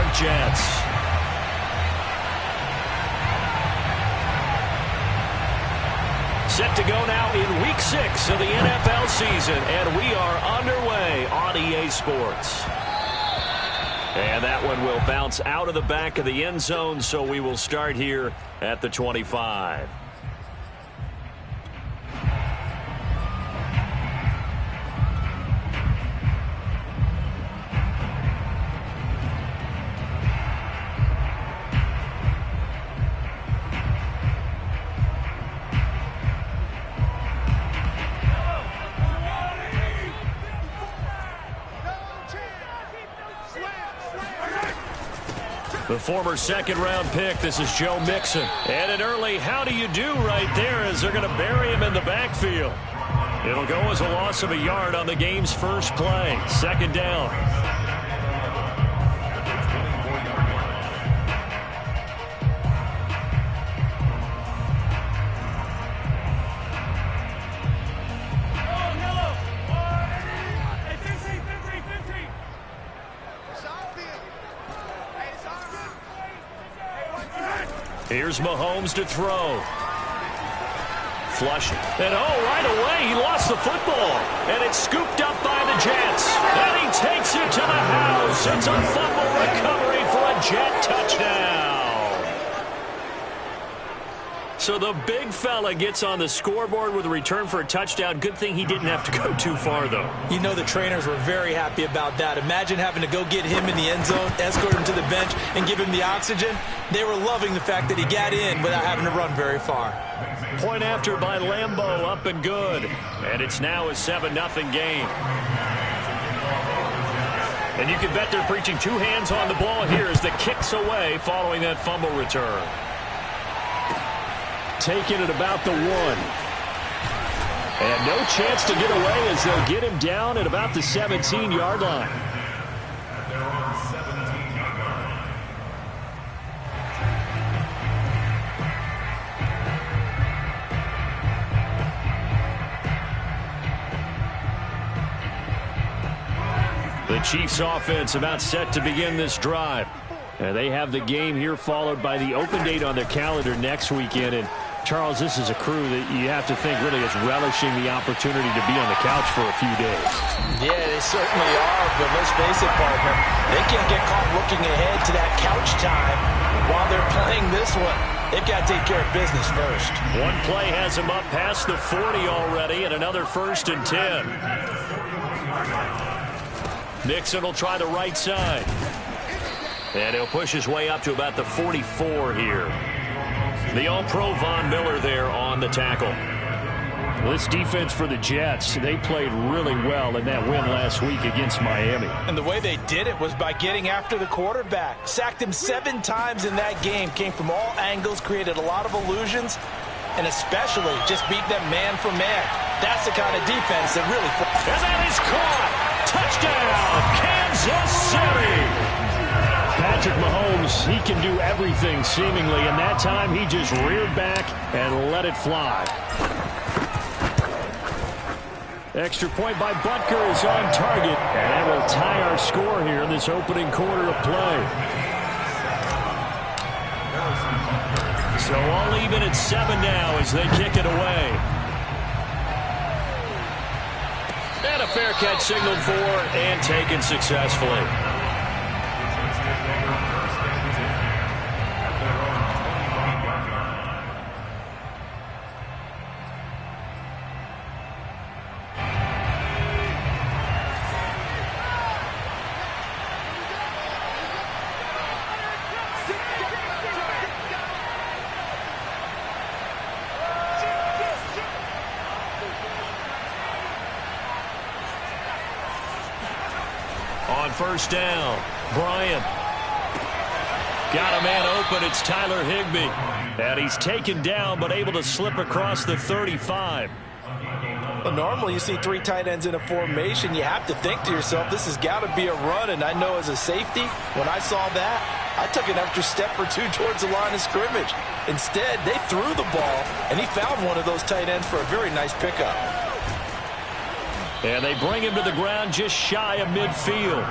York Jets. Set to go now in Week 6 of the NFL season, and we are underway on EA Sports. And that one will bounce out of the back of the end zone, so we will start here at the 25. The former second-round pick, this is Joe Mixon. And an early how do you do right there as they're going to bury him in the backfield. It'll go as a loss of a yard on the game's first play. Second down. Here's Mahomes to throw. Flushing. And right away, he lost the football. And it's scooped up by the Jets. And he takes it to the house. It's a fumble recovery for a Jet touchdown. So the big fella gets on the scoreboard with a return for a touchdown. Good thing he didn't have to go too far, though. You know the trainers were very happy about that. Imagine having to go get him in the end zone, escort him to the bench, and give him the oxygen. They were loving the fact that he got in without having to run very far. Point after by Lambeau, up and good. And it's now a 7-0 game. And you can bet they're preaching two hands on the ball here as the kick's away following that fumble return. Taking it about the 1. And no chance to get away as they'll get him down at about the 17-yard line. The Chiefs offense about set to begin this drive. And they have the game here followed by the open date on their calendar next weekend. And Charles, this is a crew that you have to think really is relishing the opportunity to be on the couch for a few days. Yeah, they certainly are, but let's face it, partner. They can't get caught looking ahead to that couch time while they're playing this one. They've got to take care of business first. One play has them up past the 40 already, and another 1st and 10. Mixon will try the right side. And he'll push his way up to about the 44 here. The All-Pro Von Miller there on the tackle. Well, this defense for the Jets, they played really well in that win last week against Miami. And the way they did it was by getting after the quarterback. Sacked him 7 times in that game. Came from all angles, created a lot of illusions, and especially just beat them man for man. That's the kind of defense that really... And that is caught! Touchdown, Kansas City! Patrick Mahomes, he can do everything seemingly, and that time he just reared back and let it fly. Extra point by Butker is on target, and that will tie our score here in this opening quarter of play. So all even at 7 now as they kick it away. And a fair catch signaled for and taken successfully. On first down, Bryant. Got a man open, it's Tyler Higbee. And he's taken down, but able to slip across the 35. Well, normally you see 3 tight ends in a formation. You have to think to yourself, this has got to be a run. And I know as a safety, when I saw that, I took an extra step or 2 towards the line of scrimmage. Instead, they threw the ball, and he found one of those tight ends for a very nice pickup. And they bring him to the ground just shy of midfield.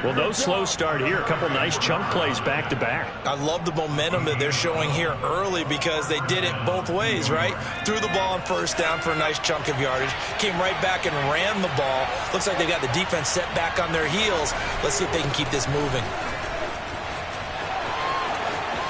Well, no slow start here. A couple nice chunk plays back-to-back. I love the momentum that they're showing here early because they did it both ways, right? Threw the ball on first down for a nice chunk of yardage. Came right back and ran the ball. Looks like they got the defense set back on their heels. Let's see if they can keep this moving.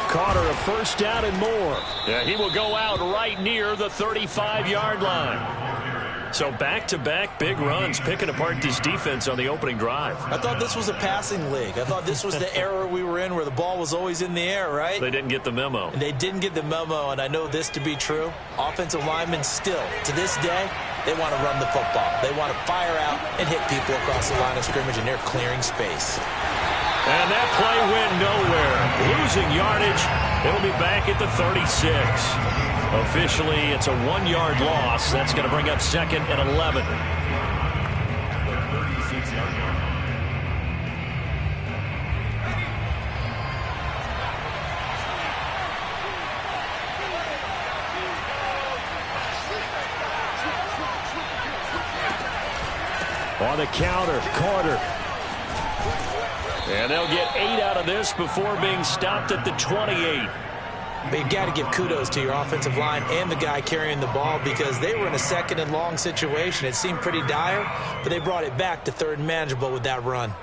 Carter, a first down and more. Yeah, he will go out right near the 35-yard line. So back-to-back big runs, picking apart this defense on the opening drive. I thought this was a passing league. I thought this was the era we were in where the ball was always in the air, right? They didn't get the memo. And they didn't get the memo, and I know this to be true. Offensive linemen still, to this day, they want to run the football. They want to fire out and hit people across the line of scrimmage, and they're clearing space. And that play went nowhere. Losing yardage. It'll be back at the 36. Officially, it's a 1-yard loss. That's going to bring up second and 11. On the counter, Carter. And they'll get 8 out of this before being stopped at the 28. But you got to give kudos to your offensive line and the guy carrying the ball because they were in a second and long situation. It seemed pretty dire, but they brought it back to third and manageable with that run.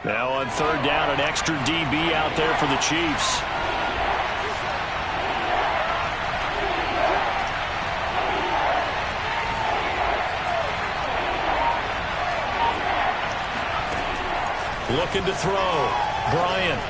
Now on third down, an extra DB out there for the Chiefs. Looking to throw. Bryant.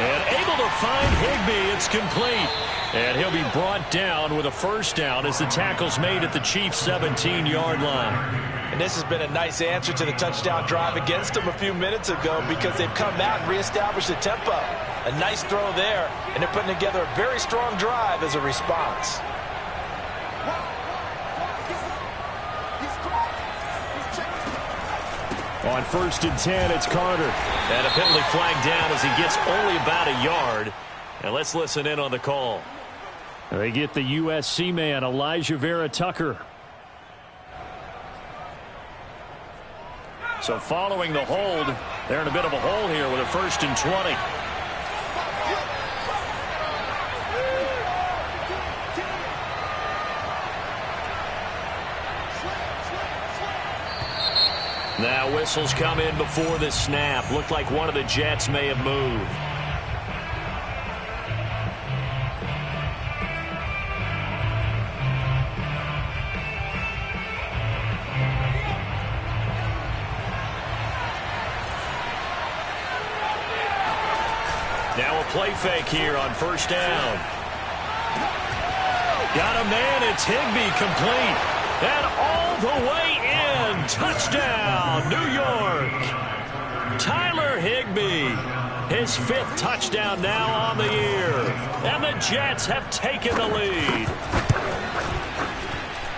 And able to find Higbee. It's complete. And he'll be brought down with a first down as the tackle's made at the Chiefs' 17-yard line. And this has been a nice answer to the touchdown drive against them a few minutes ago because they've come out and reestablished the tempo. A nice throw there, and they're putting together a very strong drive as a response. On first and 10, it's Carter. And a penalty flag down as he gets only about a yard. And let's listen in on the call. They get the USC man, Elijah Vera Tucker. So following the hold, they're in a bit of a hole here with a first and 20. Now whistles come in before the snap. Looked like one of the Jets may have moved. Now a play fake here on first down. Got a man, it's Higbee, complete. And all the way in. Touchdown, New York. Tyler Higbee. His 5th touchdown now on the year. And the Jets have taken the lead.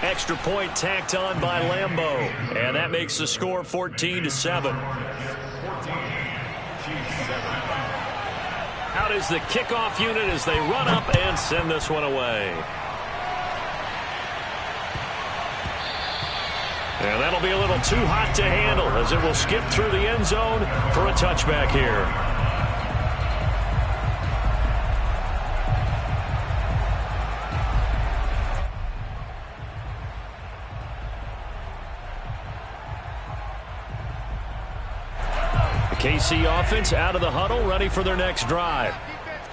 Extra point tacked on by Lambeau. And that makes the score 14-7. Out is the kickoff unit as they run up and send this one away. And that'll be a little too hot to handle as it will skip through the end zone for a touchback here. The KC offense out of the huddle, ready for their next drive.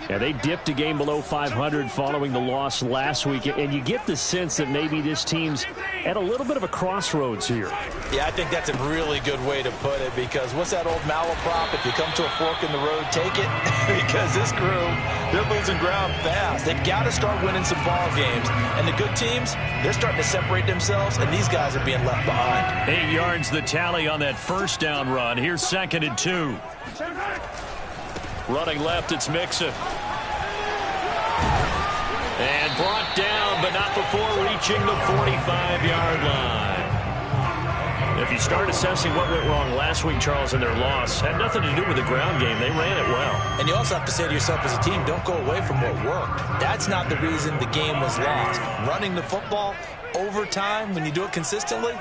And they dipped a game below 500 following the loss last week. And you get the sense that maybe this team's at a little bit of a crossroads here. Yeah, I think that's a really good way to put it because what's that old malaprop? If you come to a fork in the road, take it. Because this crew, they're losing ground fast. They've got to start winning some ball games. And the good teams, they're starting to separate themselves, and these guys are being left behind. 8 yards the tally on that first down run. Here's 2nd and 2. Running left, it's Mixon. And brought down, but not before reaching the 45-yard line. If you start assessing what went wrong last week, Charles, in their loss, had nothing to do with the ground game. They ran it well. And you also have to say to yourself as a team, don't go away from what worked. That's not the reason the game was lost. Running the football, over time, when you do it consistently,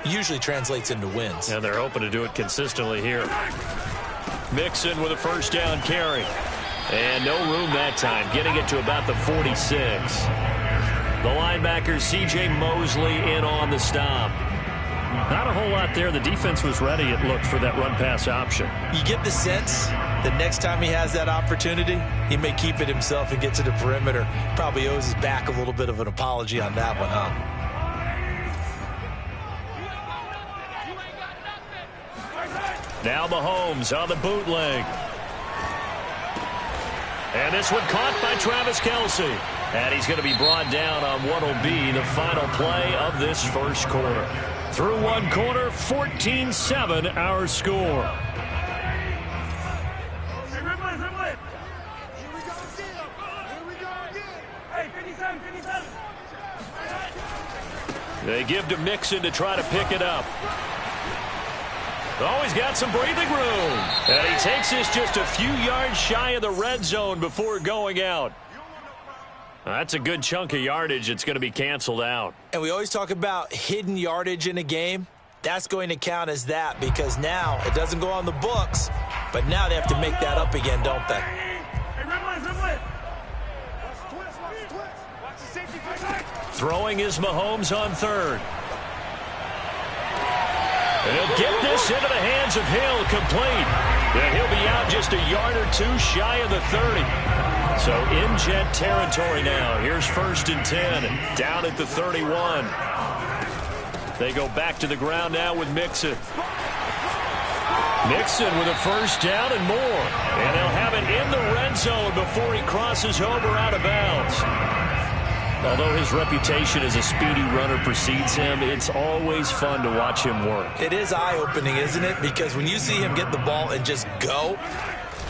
usually translates into wins. And they're hoping to do it consistently here. Mixon with a first down carry. And no room that time, getting it to about the 46. The linebacker, C.J. Mosley, in on the stop. Not a whole lot there. The defense was ready, it looked, for that run-pass option. You get the sense that next time he has that opportunity, he may keep it himself and get to the perimeter. Probably owes his back a little bit of an apology on that one, huh? Now Mahomes on the bootleg. And this one caught by Travis Kelce. And he's going to be brought down on what will be the final play of this first quarter. Through one quarter, 14-7 our score. They give to Mixon to try to pick it up. Oh, he's got some breathing room. And he takes this just a few yards shy of the red zone before going out. That's a good chunk of yardage. It's going to be canceled out. And we always talk about hidden yardage in a game. That's going to count as that because now it doesn't go on the books, but now they have to make that up again, don't they? Throwing is Mahomes on third. And he'll get this into the hands of Hill, complete. And he'll be out just a yard or two shy of the 30. So in jet territory now. Here's 1st and 10, down at the 31. They go back to the ground now with Mixon. Mixon with a first down and more. And they'll have it in the red zone before he crosses over out of bounds. Although his reputation as a speedy runner precedes him, it's always fun to watch him work. It is eye-opening, isn't it? Because when you see him get the ball and just go,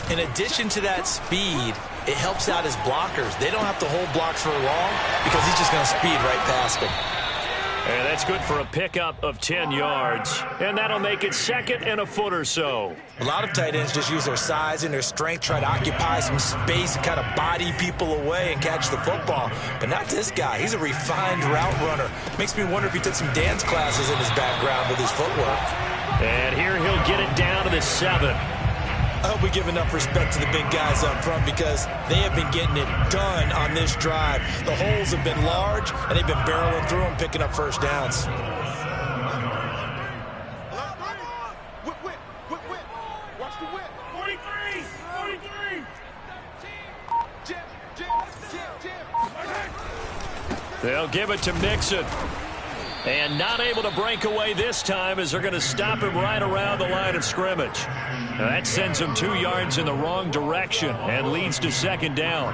in addition to that speed, it helps out his blockers. They don't have to hold blocks for long because he's just going to speed right past them. And that's good for a pickup of 10 yards. And that'll make it second and a foot or so. A lot of tight ends just use their size and their strength, try to occupy some space and kind of body people away and catch the football. But not this guy. He's a refined route runner. Makes me wonder if he took some dance classes in his background with his footwork. And here he'll get it down to the 7. I hope we give enough respect to the big guys up front because they have been getting it done on this drive. The holes have been large, and they've been barreling through them, picking up first downs. Watch the whip. 43. They'll give it to Mixon. And not able to break away this time as they're going to stop him right around the line of scrimmage. Now that sends him 2 yards in the wrong direction and leads to second down.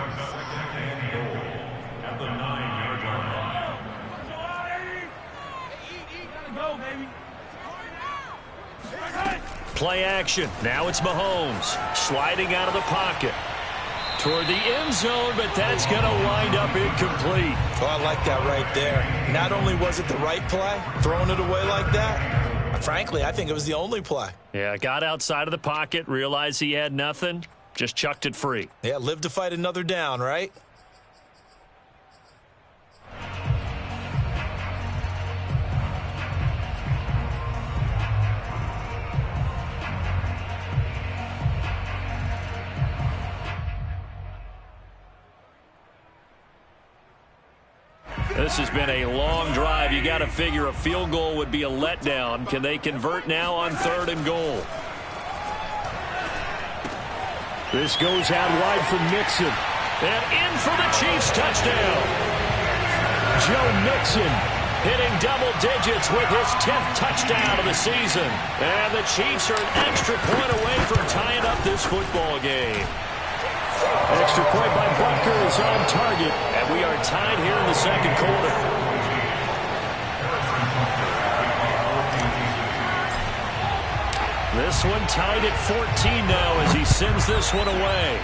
Play action. Now it's Mahomes sliding out of the pocket toward the end zone, but that's going to wind up incomplete. Oh, I like that right there. Not only was it the right play, throwing it away like that, frankly, I think it was the only play. Yeah, got outside of the pocket, realized he had nothing, just chucked it free. Yeah, live to fight another down, right? This has been a long drive. You got to figure a field goal would be a letdown. Can they convert now on 3rd and goal? This goes out wide for Mixon. And in for the Chiefs touchdown. Joe Mixon hitting double digits with his 10th touchdown of the season. And the Chiefs are an extra point away from tying up this football game. Extra point by Butker is on target, and we are tied here in the second quarter. This one tied at 14 now as he sends this one away.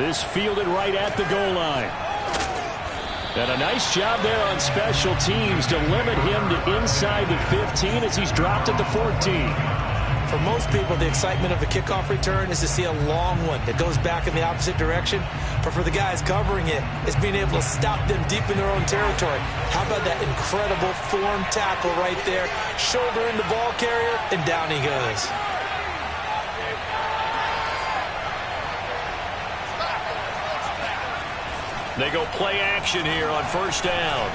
This fielded right at the goal line. And a nice job there on special teams to limit him to inside the 15 as he's dropped at the 14. For most people, the excitement of a kickoff return is to see a long one that goes back in the opposite direction. But for the guys covering it, it's being able to stop them deep in their own territory. How about that incredible form tackle right there? Shoulder in the ball carrier, and down he goes. They go play action here on first down.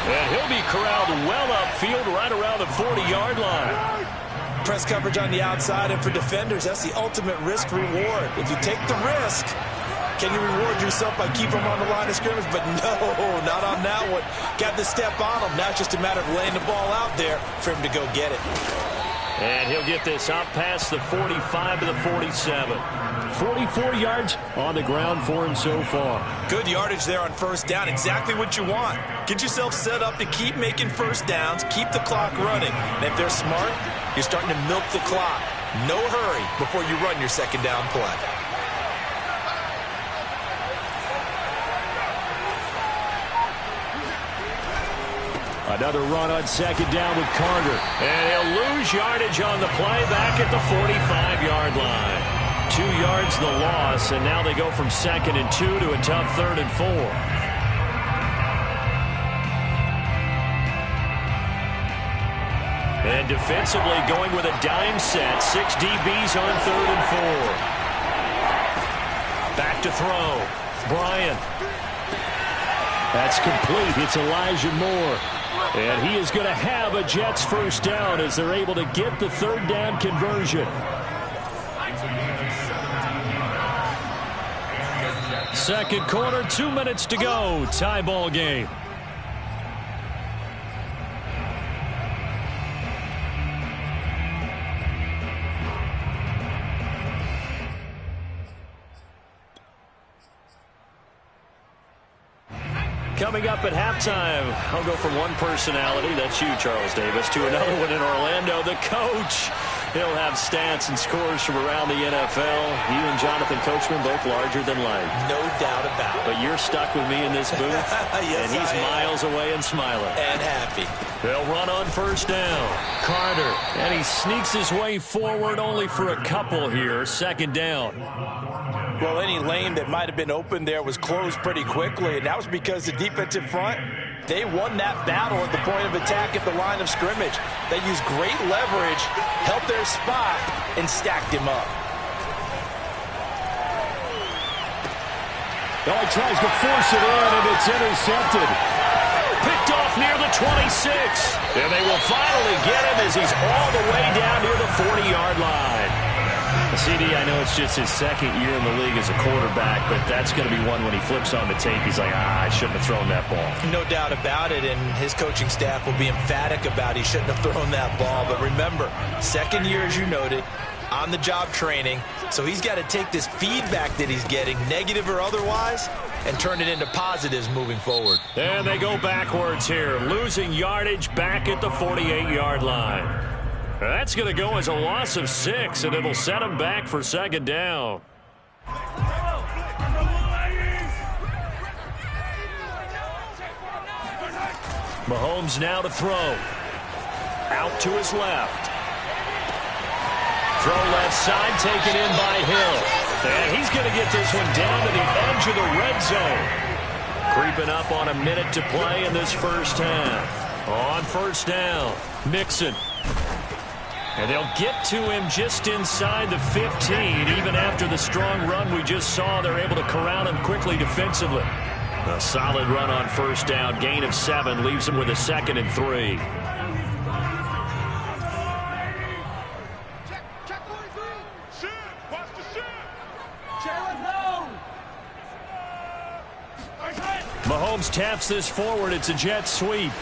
And he'll be corralled well upfield right around the 40-yard line. Press coverage on the outside, and for defenders, that's the ultimate risk-reward. If you take the risk, can you reward yourself by keeping them on the line of scrimmage? But no, not on that one. Got the step on him. Now it's just a matter of laying the ball out there for him to go get it. And he'll get this out past the 45 to the 47. 44 yards on the ground for him so far. Good yardage there on first down. Exactly what you want. Get yourself set up to keep making first downs, keep the clock running. And if they're smart, you're starting to milk the clock. No hurry before you run your second down play. Another run on second down with Carter. And he'll lose yardage on the play back at the 45-yard line. 2 yards the loss, and now they go from 2nd and 2 to a tough 3rd and 4. And defensively going with a dime set. 6 DBs on 3rd and 4. Back to throw. Bryant. That's complete. It's Elijah Moore. And he is going to have a Jets first down as they're able to get the 3rd down conversion. Second quarter, 2 minutes to go. Tie ball game. Coming up at halftime, I'll go from one personality, that's you, Charles Davis, to another one in Orlando, the coach. He'll have stats and scores from around the NFL. You and Jonathan Coachman both larger than life. No doubt about it. But you're stuck with me in this booth, yes, and he's miles away and smiling. And happy. They'll run on first down. Carter, and he sneaks his way forward only for a couple here. Second down. Well, any lane that might have been open there was closed pretty quickly, and that was because the defensive front, they won that battle at the point of attack at the line of scrimmage. They used great leverage, held their spot, and stacked him up. Oh, he tries to force it in, and it's intercepted. Picked off near the 26. And they will finally get him as he's all the way down near the 40-yard line. CD, I know it's just his second year in the league as a quarterback, but that's going to be one when he flips on the tape. He's like, I shouldn't have thrown that ball. No doubt about it, and his coaching staff will be emphatic about he shouldn't have thrown that ball. But remember, second year, as you noted, on-the-job training, so he's got to take this feedback that he's getting, negative or otherwise, and turn it into positives moving forward. And they go backwards here, losing yardage back at the 48-yard line. That's going to go as a loss of 6, and it'll set him back for second down. Mahomes now to throw. Out to his left. Throw left side, taken in by Hill. And he's going to get this one down to the edge of the red zone. Creeping up on a minute to play in this first half. On first down, Mixon. And they'll get to him just inside the 15. Even after the strong run we just saw, they're able to corral him quickly defensively. A solid run on first down. Gain of 7 leaves him with a 2nd and 3. Mahomes taps this forward. It's a jet sweep.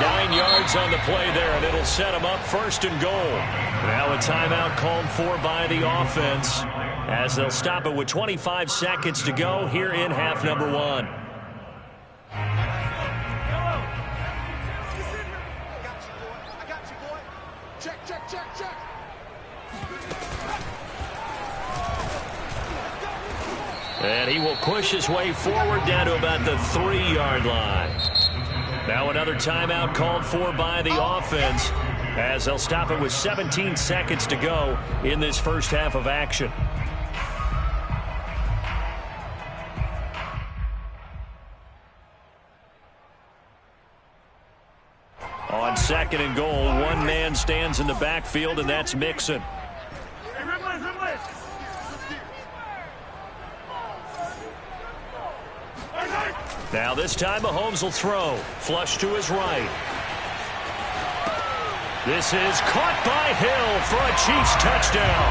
9 yards on the play there, and it'll set him up 1st and goal. Now a timeout called for by the offense as they'll stop it with 25 seconds to go here in half number 1. And he will push his way forward down to about the 3-yard line. Now another timeout called for by the offense as they'll stop it with 17 seconds to go in this first half of action. On second and goal, one man stands in the backfield, and that's Mixon. Now this time Mahomes will throw. Flush to his right. This is caught by Hill for a Chiefs touchdown.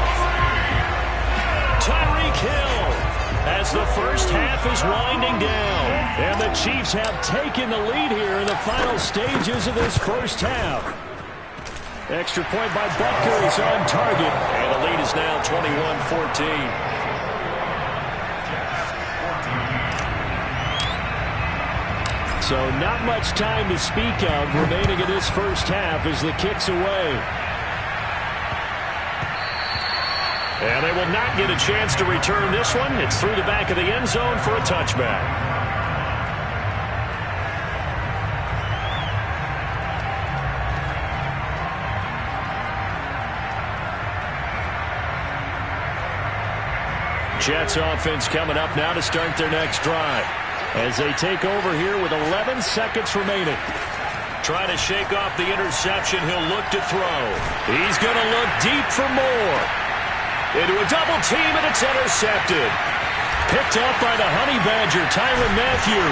Tyreek Hill as the first half is winding down. And the Chiefs have taken the lead here in the final stages of this first half. Extra point by Butker is on target. And the lead is now 21-14. So not much time to speak of remaining in this first half as the kick's away. And they will not get a chance to return this one. It's through the back of the end zone for a touchback. Jets offense coming up now to start their next drive as they take over here with 11 seconds remaining. Try to shake off the interception. He'll look to throw. He's going to look deep for more. Into a double team, and it's intercepted. Picked up by the Honey Badger, Tyrann Mathieu.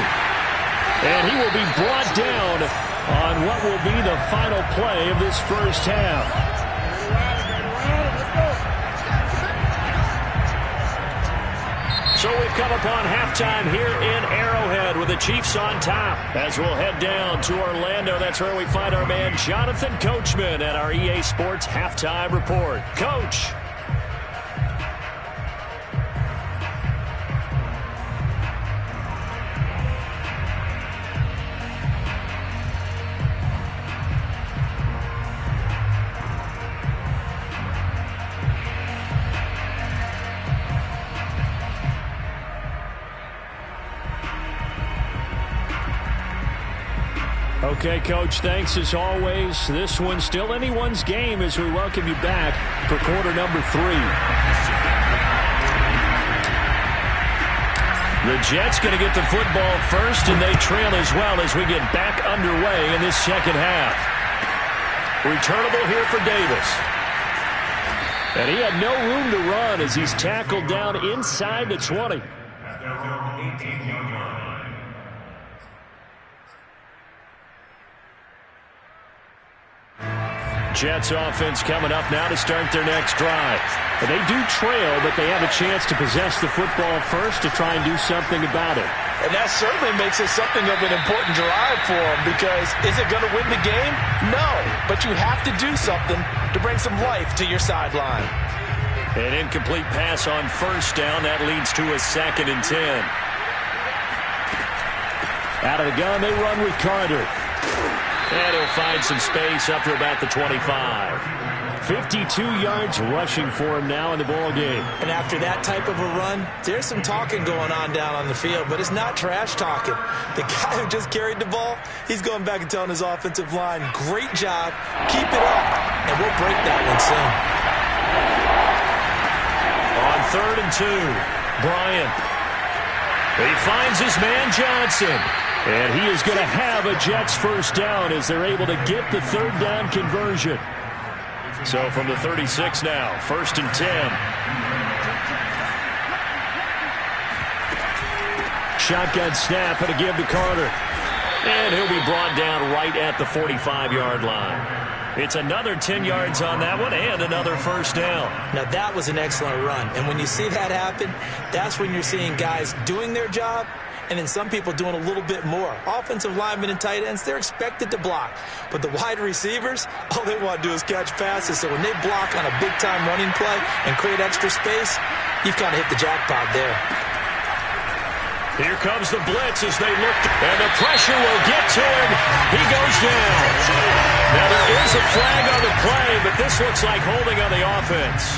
And he will be brought down on what will be the final play of this first half. So we've come upon halftime here in Arrowhead with the Chiefs on top. As we'll head down to Orlando, that's where we find our man Jonathan Coachman at our EA Sports Halftime Report. Coach. Okay, Coach, thanks as always. This one's still anyone's game as we welcome you back for quarter number 3. The Jets going to get the football first, and they trail as well as we get back underway in this second half. Returnable here for Davis. And he had no room to run as he's tackled down inside the 20. Jets offense coming up now to start their next drive. And they do trail, but they have a chance to possess the football first to try and do something about it. And that certainly makes it something of an important drive for them, because is it going to win the game? No, but you have to do something to bring some life to your sideline. An incomplete pass on first down. That leads to a 2nd and 10. Out of the gun, they run with Carter. And he'll find some space up to about the 25. 52 yards rushing for him now in the ball game. And after that type of a run, there's some talking going on down on the field, but it's not trash talking. The guy who just carried the ball, he's going back and telling his offensive line, great job, keep it up, and we'll break that one soon. On 3rd and 2, Bryant. He finds his man Johnson. And he is going to have a Jets first down as they're able to get the 3rd down conversion. So from the 36 now, 1st and 10. Shotgun snap and a give to Carter. And he'll be brought down right at the 45-yard line. It's another 10 yards on that one and another first down. Now that was an excellent run. And when you see that happen, that's when you're seeing guys doing their job and then some people doing a little bit more. Offensive linemen and tight ends, they're expected to block. But the wide receivers, all they want to do is catch passes. So when they block on a big-time running play and create extra space, you've kind of hit the jackpot there. Here comes the blitz as they look, and the pressure will get to him. He goes down. Now there is a flag on the play, but this looks like holding on the offense.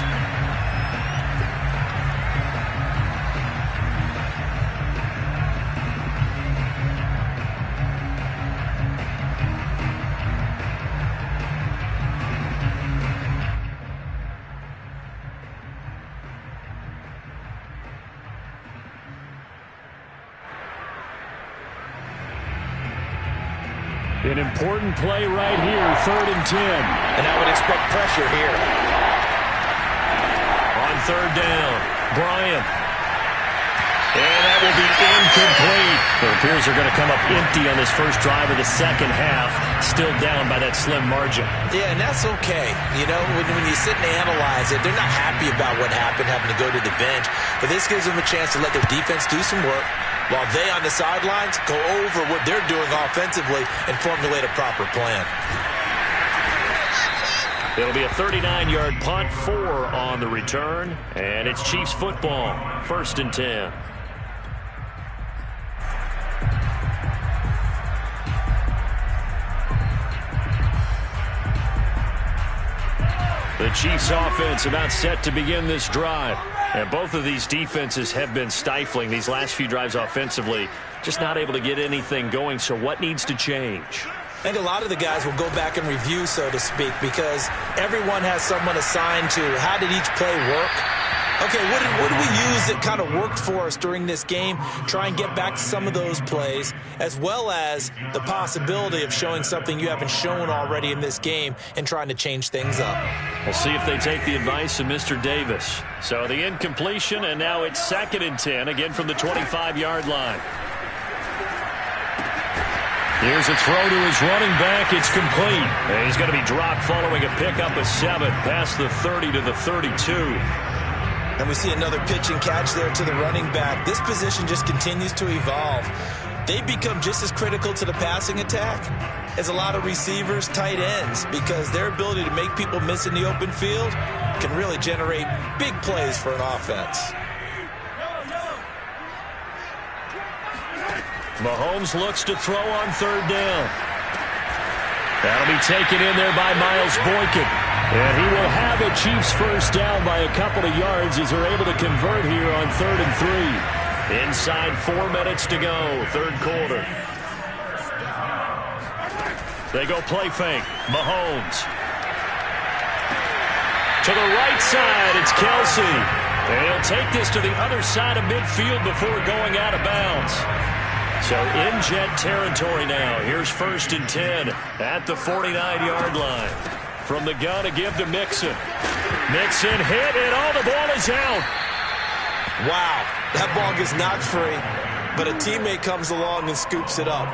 An important play right here, 3rd and 10. And I would expect pressure here. On 3rd down, Bryant. And that will be incomplete. It appears they're going to come up empty on this first drive of the second half, still down by that slim margin. Yeah, and that's okay. You know, when you sit and analyze it, they're not happy about what happened, having to go to the bench. But this gives them a chance to let their defense do some work, while they on the sidelines go over what they're doing offensively and formulate a proper plan. It'll be a 39-yard punt, 4 on the return, and it's Chiefs football, 1st and 10. The Chiefs offense about set to begin this drive. And both of these defenses have been stifling these last few drives offensively. Just not able to get anything going. So what needs to change? I think a lot of the guys will go back and review, so to speak, because everyone has someone assigned to how did each play work. Okay, what did we use that kind of worked for us during this game? Try and get back to some of those plays, as well as the possibility of showing something you haven't shown already in this game and trying to change things up. We'll see if they take the advice of Mr. Davis. So the incompletion, and now it's 2nd and 10, again from the 25-yard line. Here's a throw to his running back. It's complete. And he's going to be dropped following a pickup of 7 past the 30 to the 32. And we see another pitch and catch there to the running back. This position just continues to evolve. They become just as critical to the passing attack as a lot of receivers, tight ends, because their ability to make people miss in the open field can really generate big plays for an offense. Mahomes looks to throw on 3rd down. That'll be taken in there by Miles Boykin. And he will have a Chiefs first down by a couple of yards as they're able to convert here on 3rd and 3. Inside 4 minutes to go, 3rd quarter. They go play fake. Mahomes. To the right side, it's Kelsey. And he'll take this to the other side of midfield before going out of bounds. So in jet territory now. Here's 1st and 10 at the 49-yard line. From the gun to give to Mixon. Mixon hit, and all the ball is out. Wow, that ball gets knocked free, but a teammate comes along and scoops it up.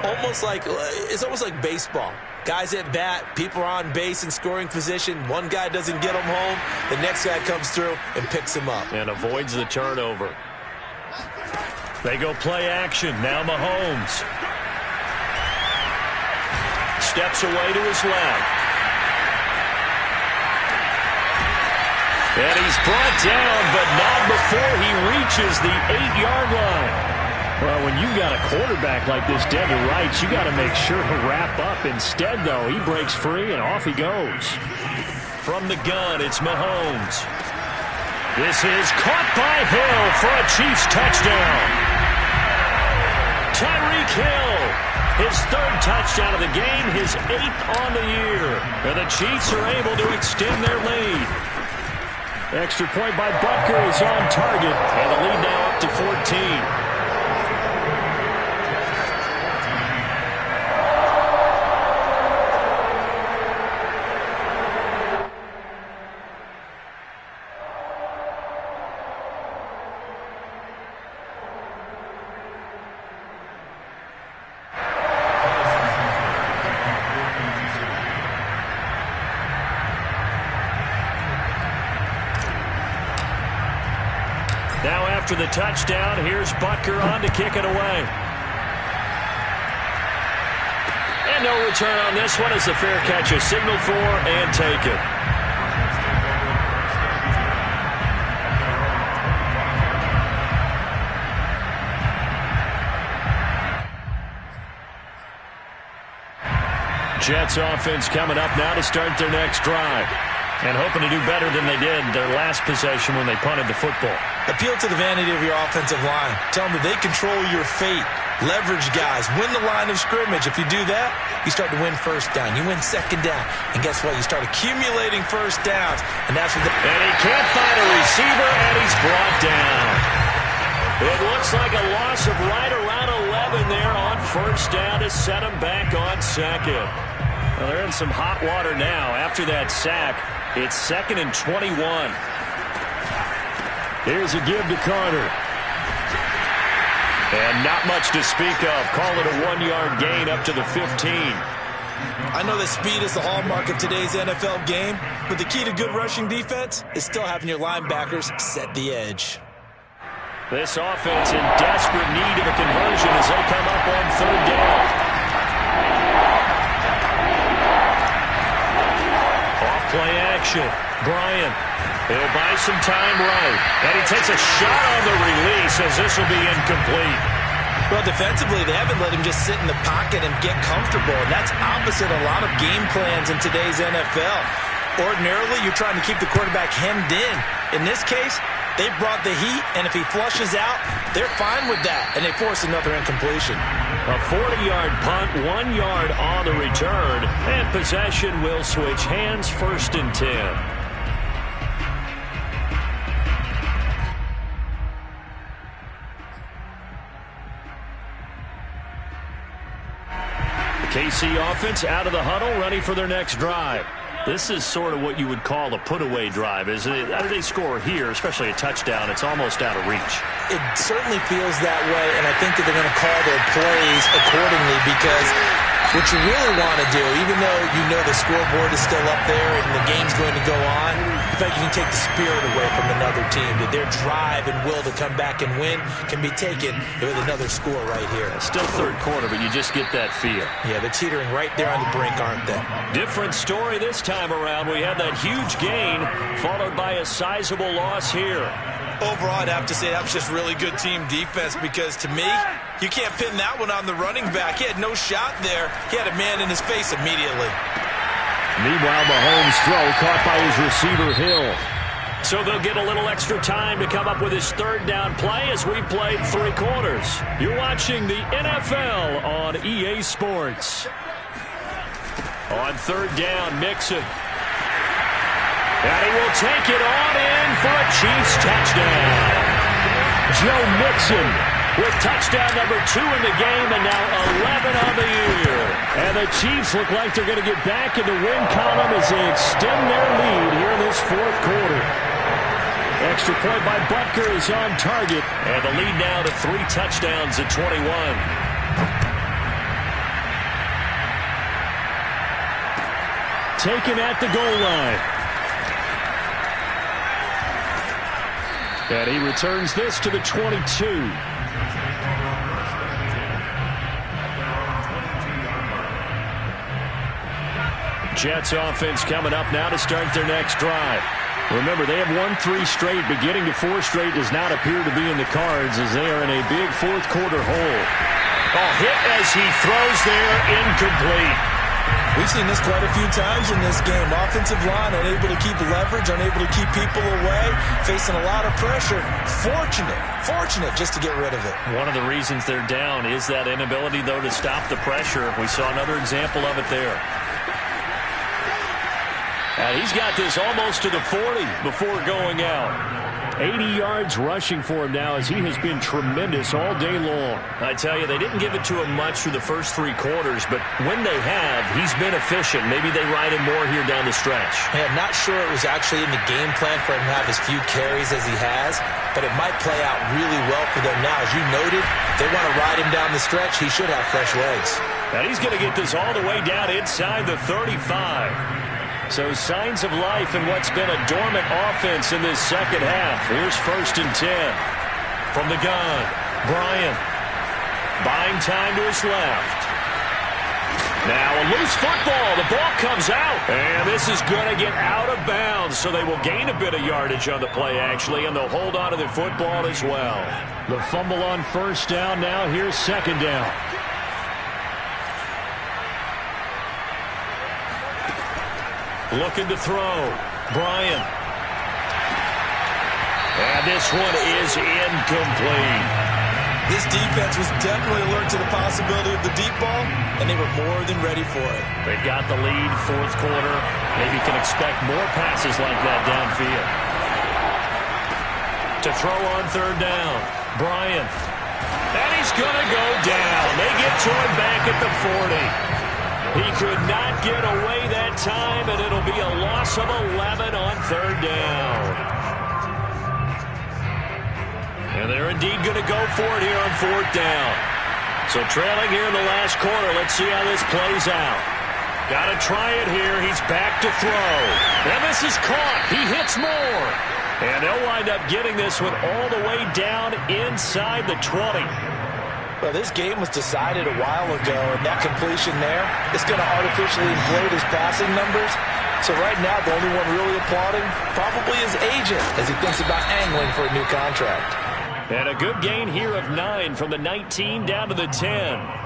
It's almost like baseball. Guys at bat, people are on base in scoring position. One guy doesn't get him home. The next guy comes through and picks him up. And avoids the turnover. They go play action. Now Mahomes. Steps away to his left. And he's brought down, but not before he reaches the 8-yard line. Well, when you got a quarterback like this dead to rights, you got to make sure to wrap up. Instead, though, he breaks free and off he goes. From the gun, it's Mahomes. This is caught by Hill for a Chiefs touchdown. Tyreek Hill, his 3rd touchdown of the game, his 8th on the year. And the Chiefs are able to extend their lead. Extra point by Butker is on target, and the lead now up to 14. Now after the touchdown, here's Butker on to kick it away. And no return on this one as the fair catch is signaled for and taken. Jets offense coming up now to start their next drive. And hoping to do better than they did their last possession when they punted the football. Appeal to the vanity of your offensive line. Tell them that they control your fate. Leverage guys. Win the line of scrimmage. If you do that, you start to win first down. You win second down. And guess what? You start accumulating first downs. And that's what And he can't find a receiver, and he's brought down. It looks like a loss of right around 11. 11 there on first down to set them back on second. Well, they're in some hot water now. After that sack, it's 2nd and 21. Here's a give to Carter. And not much to speak of. Call it a 1-yard gain up to the 15. I know that speed is the hallmark of today's NFL game, but the key to good rushing defense is still having your linebackers set the edge. This offense in desperate need of a conversion as they come up on 3rd down. Off-play action. Bryant. He'll buy some time right. And he takes a shot on the release as this will be incomplete. Well, defensively, they haven't let him just sit in the pocket and get comfortable. And that's opposite a lot of game plans in today's NFL. Ordinarily, you're trying to keep the quarterback hemmed in. In this case, they brought the heat, and if he flushes out, they're fine with that, and they force another incompletion. A 40-yard punt, 1 yard on the return, and possession will switch hands, 1st and 10. KC offense out of the huddle, ready for their next drive. This is sort of what you would call a put-away drive, isn't it? How do they score here, especially a touchdown? It's almost out of reach. It certainly feels that way, and I think that they're going to call their plays accordingly because what you really want to do, even though you know the scoreboard is still up there and the game's going to go on, in fact, you can take the spirit away from another team. That their drive and will to come back and win can be taken with another score right here. Still 3rd quarter, but you just get that feel. Yeah, they're teetering right there on the brink, aren't they? Different story this time around. We had that huge gain followed by a sizable loss here. Overall, I'd have to say that was just really good team defense because, to me, you can't pin that one on the running back. He had no shot there. He had a man in his face immediately. Meanwhile, Mahomes' throw caught by his receiver, Hill. So they'll get a little extra time to come up with his 3rd down play as we've played 3 quarters. You're watching the NFL on EA Sports. On 3rd down, Mixon. And he will take it on in for a Chiefs touchdown. Joe Mixon with touchdown number 2 in the game and now 11 on the year. And the Chiefs look like they're going to get back in the win column as they extend their lead here in this 4th quarter. Extra point by Butker is on target. And the lead now to 3 touchdowns at 21. Taken at the goal line. And he returns this to the 22. Jets offense coming up now to start their next drive. Remember, they have won 3 straight, but getting to 4 straight does not appear to be in the cards as they are in a big 4th quarter hole. Hit as he throws there, incomplete. We've seen this quite a few times in this game. Offensive line unable to keep leverage, unable to keep people away, facing a lot of pressure. Fortunate just to get rid of it. One of the reasons they're down is that inability, though, to stop the pressure. We saw another example of it there. And he's got this almost to the 40 before going out. 80 yards rushing for him now as he has been tremendous all day long. I tell you, they didn't give it to him much through the first 3 quarters, but when they have, he's been efficient. Maybe they ride him more here down the stretch. Yeah, I'm not sure it was actually in the game plan for him to have as few carries as he has, but it might play out really well for them now. As you noted, if they want to ride him down the stretch, he should have fresh legs. And he's going to get this all the way down inside the 35. So signs of life in what's been a dormant offense in this second half. Here's 1st and 10. From the gun, Bryant. Buying time to his left. Now a loose football. The ball comes out. And this is going to get out of bounds. So they will gain a bit of yardage on the play, actually, and they'll hold on to the football as well. The fumble on 1st down. Now here's 2nd down. Looking to throw. Bryant. And this one is incomplete. This defense was definitely alert to the possibility of the deep ball, and they were more than ready for it. They've got the lead, 4th quarter. Maybe can expect more passes like that downfield. To throw on 3rd down. Bryant. And he he's going to go down. They get to him back at the 40. He could not get away that time, and it'll be a loss of 11 on third down. And they're indeed going to go for it here on fourth down. So trailing here in the last quarter, let's see how this plays out. Got to try it here. He's back to throw. And this is caught. He hits more. And they'll wind up getting this one all the way down inside the 20. Well, this game was decided a while ago, and that completion there is going to artificially inflate his passing numbers. So right now, the only one really applauding probably his agent as he thinks about angling for a new contract. And a good gain here of 9 from the 19 down to the 10.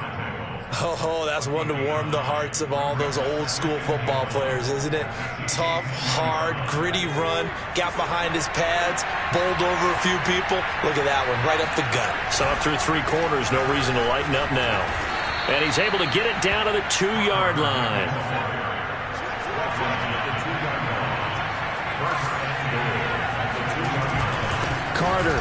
Oh, that's one to warm the hearts of all those old-school football players, isn't it? Tough, hard, gritty run, got behind his pads, bowled over a few people. Look at that one, right up the gut. Saw it through 3 quarters, no reason to lighten up now. And he's able to get it down to the 2-yard line. Carter.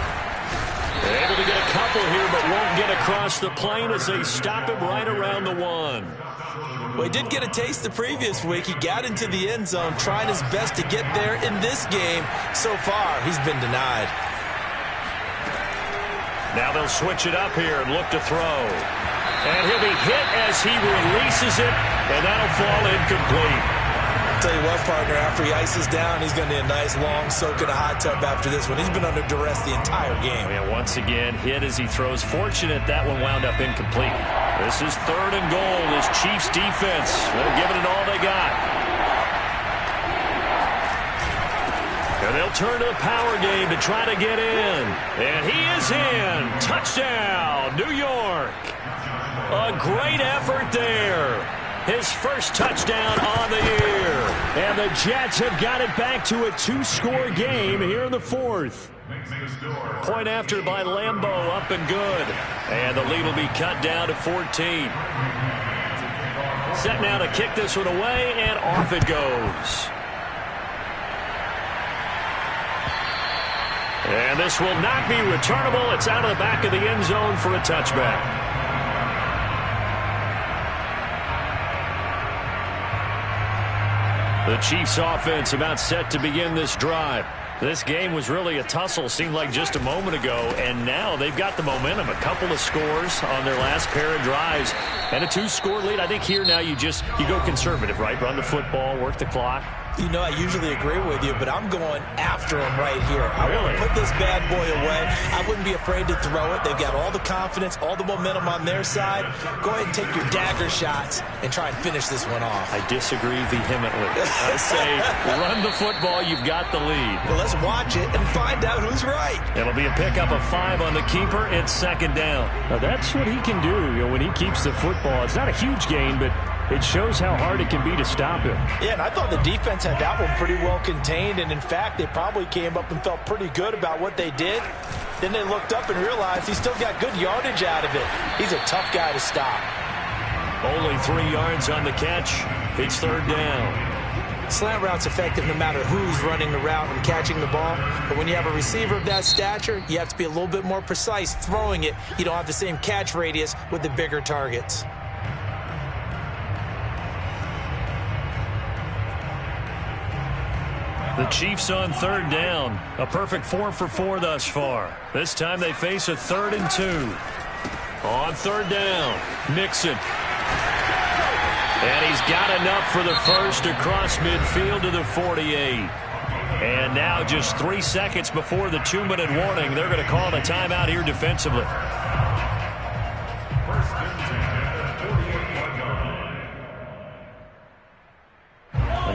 Able to get a couple here, but won't get across the plane as they stop him right around the 1. Well, he did get a taste the previous week. He got into the end zone, trying his best to get there in this game. So far, he's been denied. Now they'll switch it up here and look to throw. And he'll be hit as he releases it, and that'll fall incomplete. Tell you what, partner, after he ices down, he's going to need a nice long soak in a hot tub after this one. He's been under duress the entire game. And once again, hit as he throws. Fortunate that one wound up incomplete. This is 3rd and goal. This Chiefs defense, they're giving it all they got. And they'll turn to the power game to try to get in. And he is in. Touchdown, New York. A great effort there. His first touchdown on the year. And the Jets have got it back to a 2-score game here in the 4th. Point after by Lambeau, up and good. And the lead will be cut down to 14. Set now to kick this one away, and off it goes. And this will not be returnable. It's out of the back of the end zone for a touchback. The Chiefs offense about set to begin this drive. This game was really a tussle, seemed like just a moment ago, and now they've got the momentum. A couple of scores on their last pair of drives and a 2-score lead. I think here now you go conservative, right? Run the football, work the clock. You know, I usually agree with you, but I'm going after him right here. I want to put this bad boy away. I wouldn't be afraid to throw it. They've got all the confidence, all the momentum on their side. Go ahead and take your dagger shots and try and finish this one off. I disagree vehemently. I say run the football. You've got the lead. Well, let's watch it and find out who's right. It'll be a pickup of 5 on the keeper. It's 2nd down. Now, that's what he can do, when he keeps the football. It's not a huge gain, but it shows how hard it can be to stop him. Yeah, and I thought the defense had that one pretty well contained, and in fact, they probably came up and felt pretty good about what they did. Then they looked up and realized he still got good yardage out of it. He's a tough guy to stop. Only 3 yards on the catch. It's 3rd down. Slant route's effective no matter who's running the route and catching the ball. But when you have a receiver of that stature, you have to be a little bit more precise throwing it. You don't have the same catch radius with the bigger targets. The Chiefs on 3rd down. A perfect 4 for 4 thus far. This time they face a 3rd and 2. On 3rd down, Mixon. And he's got enough for the first across midfield to the 48. And now just 3 seconds before the 2-minute warning, they're going to call a timeout here defensively.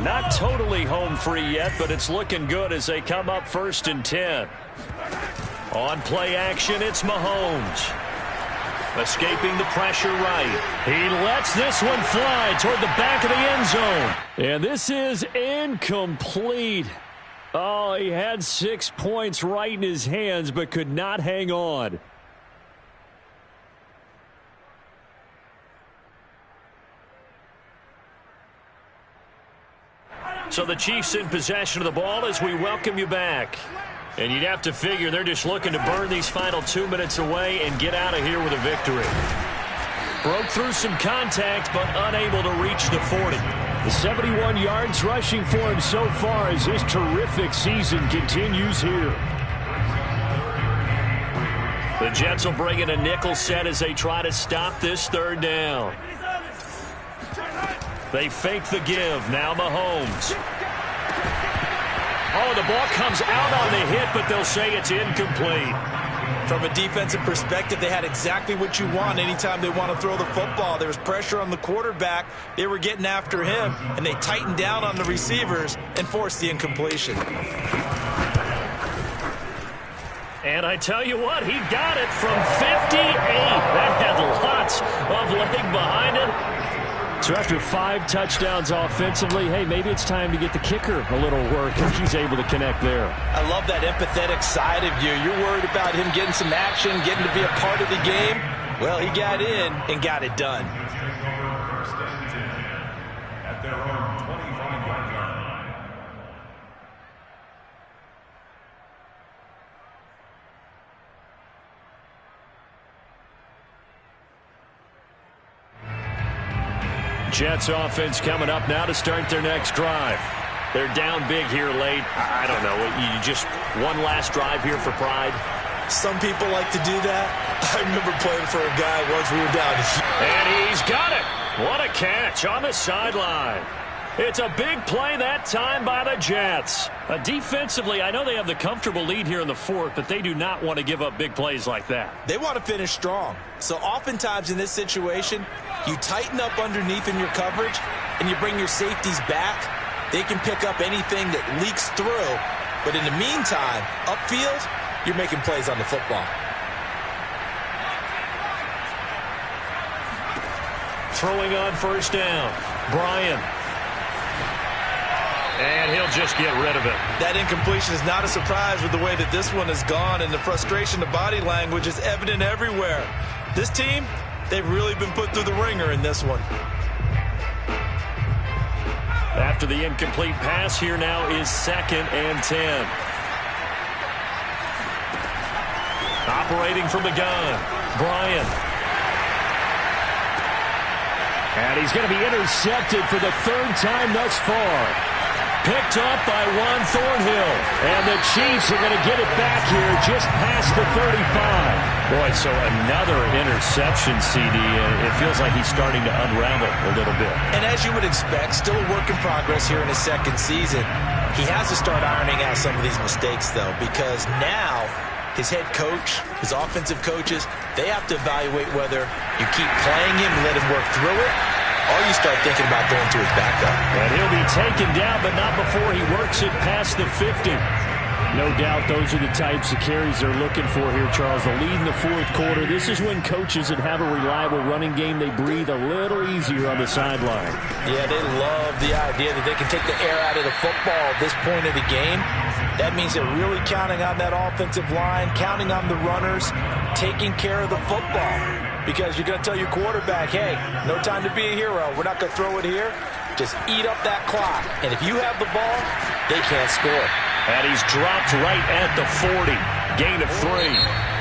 Not totally home free yet, but it's looking good as they come up 1st and 10. On play action, it's Mahomes. Escaping the pressure right. He lets this one fly toward the back of the end zone. And this is incomplete. Oh, he had 6 points right in his hands, but could not hang on. So the Chiefs in possession of the ball as we welcome you back. And you'd have to figure they're just looking to burn these final 2 minutes away and get out of here with a victory. Broke through some contact, but unable to reach the 40. The 71 yards rushing for him so far as this terrific season continues here. The Jets will bring in a nickel set as they try to stop this third down. They fake the give. Now Mahomes. Oh, the ball comes out on the hit, but they'll say it's incomplete. From a defensive perspective, they had exactly what you want anytime they want to throw the football. There was pressure on the quarterback. They were getting after him, and they tightened down on the receivers and forced the incompletion. And I tell you what, he got it from 58. That had lots of leg behind it. So after 5 touchdowns offensively, hey, maybe it's time to get the kicker a little work, and he's able to connect there. I love that empathetic side of you. You're worried about him getting some action, getting to be a part of the game. Well, he got in and got it done. At their own 25-yard line. Jets offense coming up now to start their next drive. They're down big here late. I don't know. You just one last drive here for pride. Some people like to do that. I remember playing for a guy once we were down. And he's got it. What a catch on the sideline. It's a big play that time by the Jets. Defensively, I know they have the comfortable lead here in the fourth, but they do not want to give up big plays like that. They want to finish strong. So oftentimes in this situation, you tighten up underneath in your coverage, and you bring your safeties back. They can pick up anything that leaks through. But in the meantime, upfield, you're making plays on the football. Throwing on first down. Bryant. And he'll just get rid of it. That incompletion is not a surprise with the way that this one has gone, and the frustration, the body language is evident everywhere. This team, they've really been put through the ringer in this one. After the incomplete pass, here now is 2nd and 10. Operating from the gun, Bryant. And he's going to be intercepted for the 3rd time thus far. Picked up by Juan Thornhill. And the Chiefs are going to get it back here just past the 35. Boy, so another interception, CD. It feels like he's starting to unravel a little bit. And as you would expect, still a work in progress here in his 2nd season. He has to start ironing out some of these mistakes, though, because now his head coach, his offensive coaches, they have to evaluate whether you keep playing him and let him work through it, or you start thinking about going to his backup. And he'll be taken down, but not before he works it past the 50. No doubt those are the types of carries they're looking for here, Charles. The lead in the 4th quarter. This is when coaches that have a reliable running game, they breathe a little easier on the sideline. Yeah, they love the idea that they can take the air out of the football at this point of the game. That means they're really counting on that offensive line, counting on the runners, taking care of the football. Because you're going to tell your quarterback, hey, no time to be a hero. We're not going to throw it here. Just eat up that clock. And if you have the ball, they can't score. And he's dropped right at the 40. Gain of 3.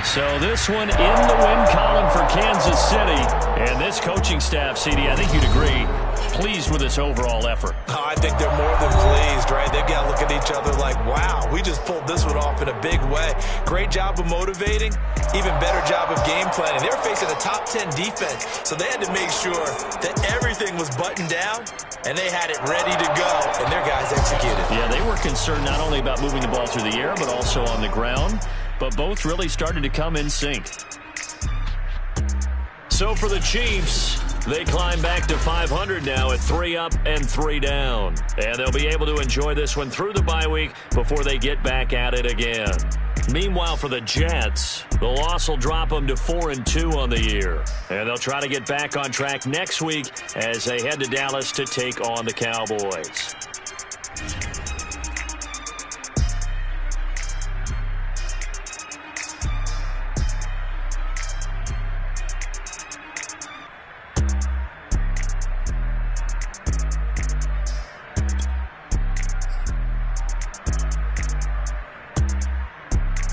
So this one in the win column for Kansas City. And this coaching staff, CD, I think you'd agree, pleased with this overall effort. Oh, I think they're more than pleased, right? They've got to look at each other like, wow, we just pulled this one off in a big way. Great job of motivating, even better job of game planning. They were facing a top 10 defense, so they had to make sure that everything was buttoned down, and they had it ready to go, and their guys executed. Yeah, they were concerned not only about moving the ball through the air, but also on the ground, but both really started to come in sync. So for the Chiefs, they climb back to 500 now at 3 up and 3 down. And they'll be able to enjoy this one through the bye week before they get back at it again. Meanwhile, for the Jets, the loss will drop them to 4-2 on the year. And they'll try to get back on track next week as they head to Dallas to take on the Cowboys.